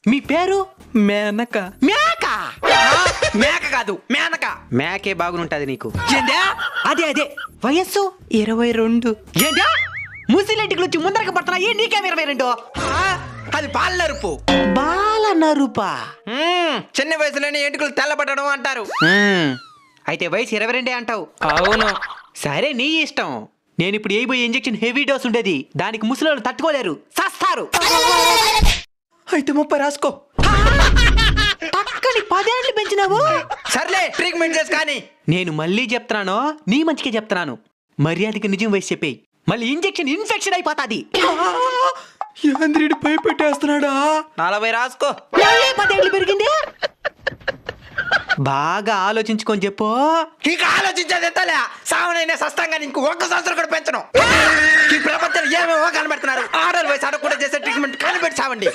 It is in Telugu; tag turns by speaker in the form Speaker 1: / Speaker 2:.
Speaker 1: మీ పేరు? మేనక.
Speaker 2: మేక మేక కాదు మేనక.
Speaker 1: మేకే బాగుంటది నీకు.
Speaker 2: ఏంటా?
Speaker 1: అదే వయస్సు 22.
Speaker 2: ఏంటా?
Speaker 1: ముసిలెంటికి వచ్చి ముందరకి పడుతున్నాయి, నీకేం 22?
Speaker 2: అది పాల నరుపు.
Speaker 1: బాల నరుపా?
Speaker 2: చిన్న వయసులోనే ఎంటుకలు తెల్లబడడం అంటారు.
Speaker 1: అయితే వయసు 22 అంటావు.
Speaker 2: అవును.
Speaker 1: సరే నీ ఇష్టం. నేను ఇప్పుడు వేయబోయే ఇంజెక్షన్ హెవీ డోస్ ఉండేది, దానికి ముసలోళ్ళు తట్టుకోలేరు, సస్తారు.
Speaker 2: అయితే 30 రాసుకో.
Speaker 1: పక్కని 10 ఏళ్ళు పెంచినావు.
Speaker 2: సర్లే ట్రీట్మెంట్ చేసి కానీ.
Speaker 1: నేను మళ్ళీ చెప్తున్నాను, నీ మంచికే చెప్తున్నాను. మర్యాదకి నిజం వయసు చెప్పేయి, మళ్ళీ ఇంజెక్షన్ ఇన్ఫెక్షన్ అయిపోతాది.
Speaker 2: యాంద్రుడు భయపెట్టేస్తున్నాడా? 40 రాసుకో.
Speaker 1: 10 ఏళ్ళు పెరిగింది. బాగా ఆలోచించుకొని చెప్పు.
Speaker 2: ఇక ఆలోచించేది ఎంతలే, సావనైనా సస్తంగా నీకు 1 సంవత్సరం కూడా పెంచను. ఈ ప్రపంచంలో ఏమేమో కనబెడుతున్నారు. ఆర్డర్ వయసు అడగకుండా చేసే ట్రీట్మెంట్ కనిపెట్టి సావండి.